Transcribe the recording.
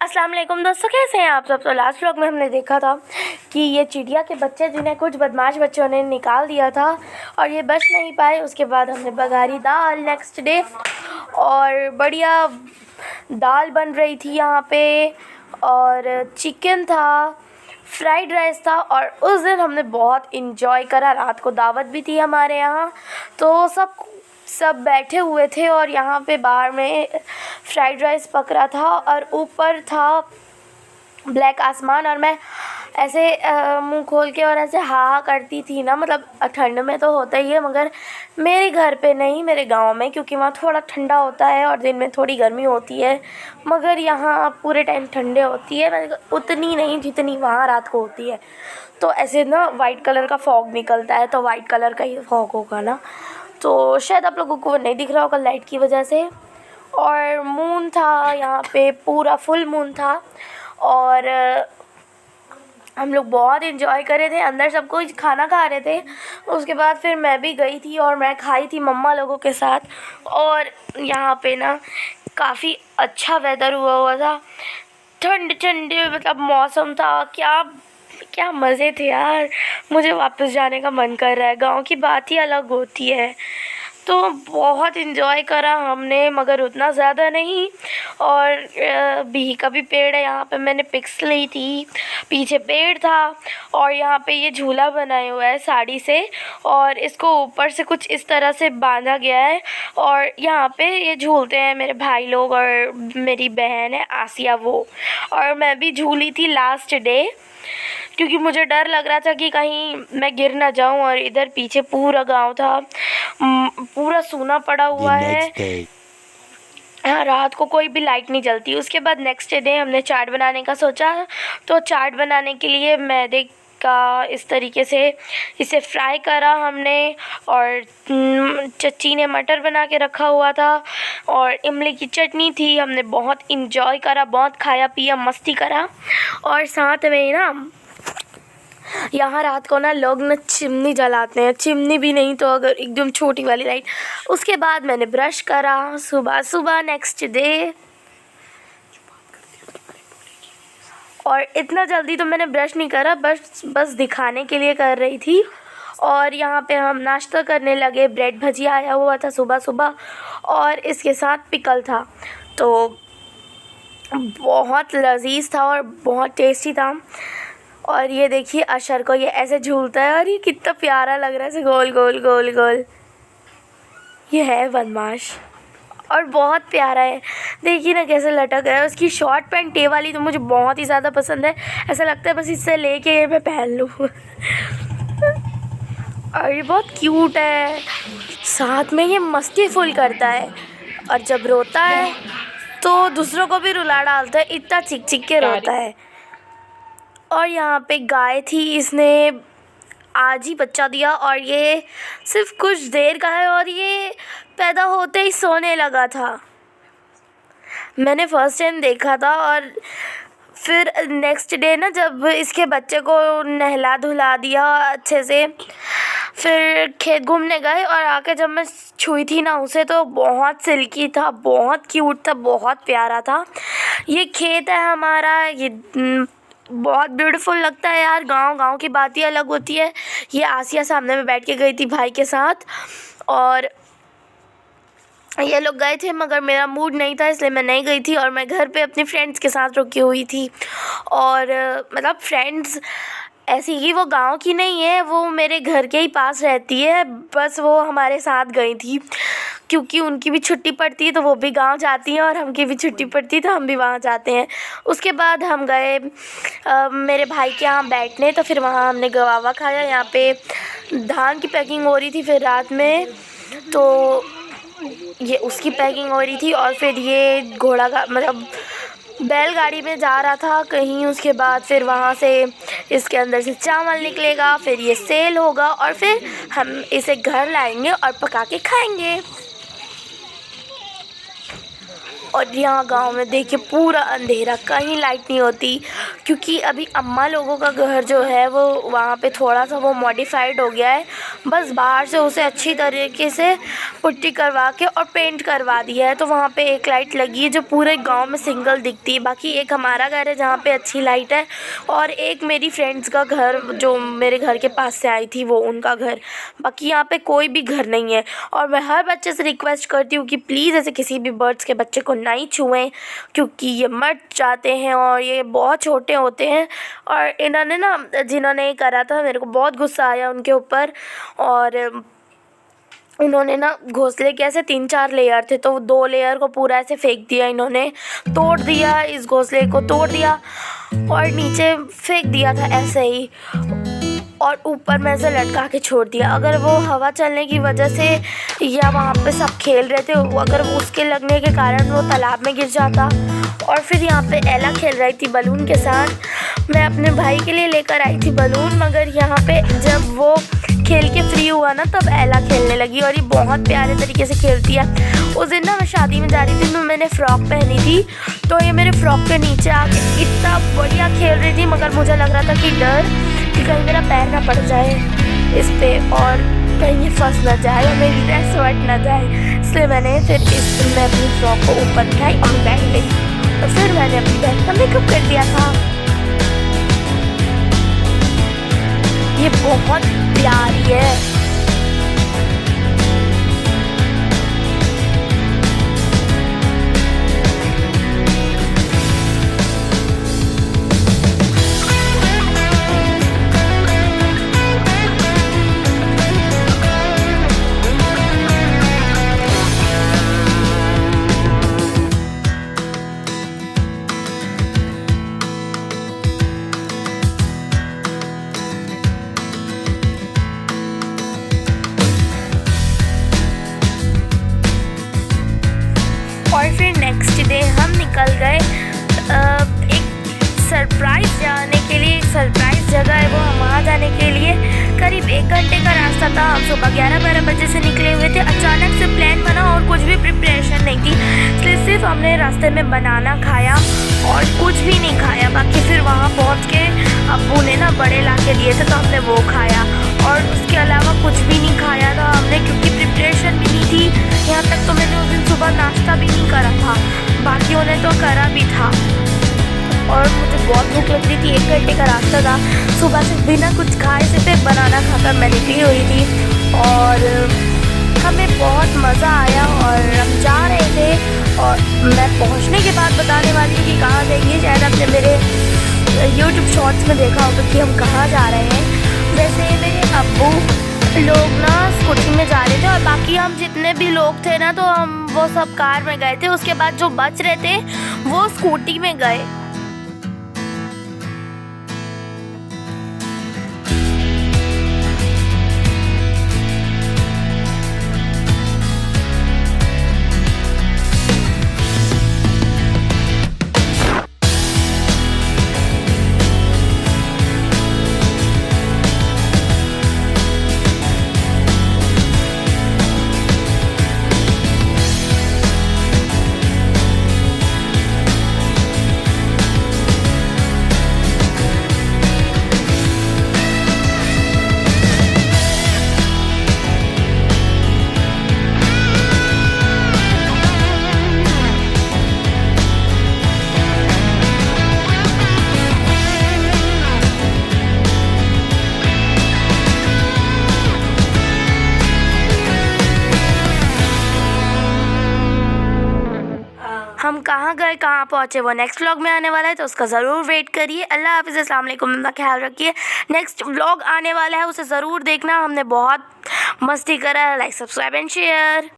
अस्सलाम वालेकुम दोस्तों, कैसे हैं आप सब। तो लास्ट व्लॉग में हमने देखा था कि ये चिड़िया के बच्चे जिन्हें कुछ बदमाश बच्चों ने निकाल दिया था और ये बच नहीं पाए। उसके बाद हमने बघारी दाल नेक्स्ट डे और बढ़िया दाल बन रही थी यहाँ पे और चिकन था, फ्राइड राइस था और उस दिन हमने बहुत इन्जॉय करा। रात को दावत भी थी हमारे यहाँ, तो सब बैठे हुए थे और यहाँ पे बाहर में फ्राइड राइस पक रहा था और ऊपर था ब्लैक आसमान और मैं ऐसे मुंह खोल के और ऐसे हा करती थी ना। मतलब ठंड में तो होता ही है, मगर मेरे घर पे नहीं, मेरे गांव में, क्योंकि वहाँ थोड़ा ठंडा होता है और दिन में थोड़ी गर्मी होती है, मगर यहाँ पूरे टाइम ठंडे होती है, उतनी नहीं जितनी वहाँ रात को होती है। तो ऐसे ना वाइट कलर का फॉग निकलता है, तो वाइट कलर का ही फॉग होगा ना, तो शायद आप लोगों को नहीं दिख रहा होगा लाइट की वजह से। और मून था यहाँ पे, पूरा फुल मून था और हम लोग बहुत इन्जॉय कर रहे थे। अंदर सब कोई खाना खा रहे थे। उसके बाद फिर मैं भी गई थी और मैं खाई थी मम्मा लोगों के साथ। और यहाँ पे ना काफ़ी अच्छा वेदर हुआ था, ठंडे मतलब मौसम था। क्या मज़े थे यार, मुझे वापस जाने का मन कर रहा है। गांव की बात ही अलग होती है। तो बहुत इन्जॉय करा हमने, मगर उतना ज़्यादा नहीं। और बिही का भी पेड़ है यहाँ पे, मैंने पिक्स ली थी। पीछे पेड़ था और यहाँ पे ये झूला बनाया हुआ है साड़ी से और इसको ऊपर से कुछ इस तरह से बांधा गया है और यहाँ पे ये झूलते हैं मेरे भाई लोग और मेरी बहन है आसिया वो। और मैं भी झूली थी लास्ट डे, क्योंकि मुझे डर लग रहा था कि कहीं मैं गिर ना जाऊं। और इधर पीछे पूरा गांव था, पूरा सूना पड़ा हुआ है। हाँ, रात को कोई भी लाइट नहीं जलती। उसके बाद नेक्स्ट डे हमने चाट बनाने का सोचा, तो चाट बनाने के लिए मैदे का इस तरीके से इसे फ्राई करा हमने। और चच्ची ने मटर बना के रखा हुआ था और इमली की चटनी थी। हमने बहुत इन्जॉय करा, बहुत खाया पिया, मस्ती करा। और साथ में ना यहाँ रात को ना लोग ना चिमनी जलाते हैं, चिमनी भी नहीं तो अगर एकदम छोटी वाली लाइट। उसके बाद मैंने ब्रश करा सुबह नेक्स्ट डे। और इतना जल्दी तो मैंने ब्रश नहीं करा, बस दिखाने के लिए कर रही थी। और यहाँ पे हम नाश्ता करने लगे। ब्रेड भजिया आया हुआ था सुबह और इसके साथ पिकल था, तो बहुत लजीज था और बहुत टेस्टी था। और ये देखिए अशर को, ये ऐसे झूलता है और ये कितना प्यारा लग रहा है, ऐसे गोल गोल गोल गोल। ये है बदमाश और बहुत प्यारा है। देखिए ना कैसे लटक रहा है। उसकी शॉर्ट पैंट ये वाली तो मुझे बहुत ही ज़्यादा पसंद है। ऐसा लगता है बस इससे लेके ये मैं पहन लूँ। और ये बहुत क्यूट है, साथ में ये मस्ती फुल करता है और जब रोता है तो दूसरों को भी रुला डालता है, इतना चिक चिक के रोता है। और यहाँ पे गाय थी, इसने आज ही बच्चा दिया और ये सिर्फ कुछ देर का है और ये पैदा होते ही सोने लगा था। मैंने फर्स्ट टाइम देखा था। और फिर नेक्स्ट डे ना जब इसके बच्चे को नहला धुला दिया अच्छे से, फिर खेत घूमने गए और आके जब मैं छुई थी ना उसे, तो बहुत सिल्की था, बहुत क्यूट था, बहुत प्यारा था। ये खेत है हमारा, ये बहुत ब्यूटीफुल लगता है यार। गांव की बात ही अलग होती है। ये आसिया सामने में बैठ के गई थी भाई के साथ और ये लोग गए थे, मगर मेरा मूड नहीं था इसलिए मैं नहीं गई थी। और मैं घर पे अपनी फ्रेंड्स के साथ रुकी हुई थी। और मतलब फ्रेंड्स ऐसी ही, वो गांव की नहीं है, वो मेरे घर के ही पास रहती है, बस वो हमारे साथ गई थी क्योंकि उनकी भी छुट्टी पड़ती है तो वो भी गांव जाती हैं और हमकी भी छुट्टी पड़ती है तो हम भी वहाँ जाते हैं। उसके बाद हम गए मेरे भाई के यहाँ बैठने, तो फिर वहाँ हमने गवावा खाया। यहाँ पे धान की पैकिंग हो रही थी फिर रात में, तो ये उसकी पैकिंग हो रही थी। और फिर ये घोड़ा का मतलब बैलगाड़ी में जा रहा था कहीं। उसके बाद फिर वहाँ से इसके अंदर से चावल निकलेगा, फिर ये सेल होगा और फिर हम इसे घर लाएंगे और पका के खाएंगे। और यहाँ गांव में देखिए पूरा अंधेरा, कहीं लाइट नहीं होती, क्योंकि अभी अम्मा लोगों का घर जो है वो वहाँ पे थोड़ा सा वो मॉडिफाइड हो गया है। बस बाहर से उसे अच्छी तरीके से पुट्टी करवा के और पेंट करवा दिया है, तो वहाँ पे एक लाइट लगी है जो पूरे गांव में सिंगल दिखती है। बाकी एक हमारा घर है जहाँ पे अच्छी लाइट है, और एक मेरी फ्रेंड्स का घर जो मेरे घर के पास से आई थी वो उनका घर। बाकी यहाँ पे कोई भी घर नहीं है। और मैं हर बच्चे से रिक्वेस्ट करती हूँ कि प्लीज़ ऐसे किसी भी बर्ड्स के बच्चे को नहीं छुएं, क्योंकि ये मर जाते हैं और ये बहुत छोटे होते हैं। और इन्होंने ना, जिन्होंने ये करा था, मेरे को बहुत गुस्सा आया उनके ऊपर। और उन्होंने ना घोंसले के ऐसे 3-4 लेयर थे, तो 2 लेयर को पूरा ऐसे फेंक दिया, इन्होंने तोड़ दिया, इस घोंसले को तोड़ दिया और नीचे फेंक दिया था ऐसे ही, और ऊपर में से लटका के छोड़ दिया। अगर वो हवा चलने की वजह से या वहाँ पे सब खेल रहे थे, अगर उसके लगने के कारण वो तालाब में गिर जाता। और फिर यहाँ पे एला खेल रही थी बलून के साथ। मैं अपने भाई के लिए लेकर आई थी बलून, मगर यहाँ पे जब वो खेल के फ्री हुआ ना तब एला खेलने लगी, और ये बहुत प्यारे तरीके से खेलती है। उस दिन ना मैं शादी में जा रही थी तो मैंने फ़्रॉक पहनी थी, तो ये मेरे फ्रॉक के नीचे आके इतना बढ़िया खेल रही थी, मगर मुझे लग रहा था कि डर कि कहीं मेरा पैर ना पड़ जाए इस पर और कहीं ये फंस ना जाए और मेरी ड्रेस वट ना जाए। इसलिए मैंने फिर मैं अपनी फ्रॉक को ऊपर उठाई और बैठ गई, और फिर मैंने अपनी बहन का मेकअप कर दिया था। ये बहुत प्यारी है। और फिर नेक्स्ट डे हम निकल गए एक सरप्राइज़ जाने के लिए। एक सरप्राइज़ जगह है वो, हम वहाँ जाने के लिए करीब 1 घंटे का रास्ता था। हम सुबह 11-12 बजे से निकले हुए थे। अचानक से प्लान बना और कुछ भी प्रिपरेशन नहीं थी, इसलिए सिर्फ हमने रास्ते में बनाना खाया और कुछ भी नहीं खाया। बाकी फिर वहाँ पहुँच के अब्बू ने ना बड़े ला के दिए थे तो हमने वो खाया, और उसके अलावा कुछ भी नहीं खाया था हमने, क्योंकि प्रिपरेशन भी नहीं थी। यहाँ तक तो मैंने उस दिन सुबह नाश्ता भी नहीं करा था, बाकियों ने तो करा भी था। और मुझे बहुत भूख लग रही थी, 1 घंटे का रास्ता था। सुबह से बिना कुछ खाए सिर्फ बनाना खाकर मैं निकली हुई थी, और हमें बहुत मज़ा आया। और हम जा रहे थे, और मैं पहुँचने के बाद बताने वाली थी कि कहाँ जाएंगे। शायद आपने मेरे यूट्यूब शॉर्ट्स में देखा होगा कि हम कहाँ जा रहे हैं। वैसे मेरे अब्बू लोग ना स्कूटी में जा रहे थे, और बाकी हम जितने भी लोग थे ना तो हम वो सब कार में गए थे। उसके बाद जो बच रहे थे वो स्कूटी में गए। हम कहाँ गए, कहाँ पहुँचे, वो नेक्स्ट व्लॉग में आने वाला है, तो उसका ज़रूर वेट करिए। अल्लाह हाफ़िज़, अस्सलाम वालेकुम, अपना ख्याल रखिए। नेक्स्ट व्लॉग आने वाला है, उसे ज़रूर देखना। हमने बहुत मस्ती करा है। Like, subscribe and share.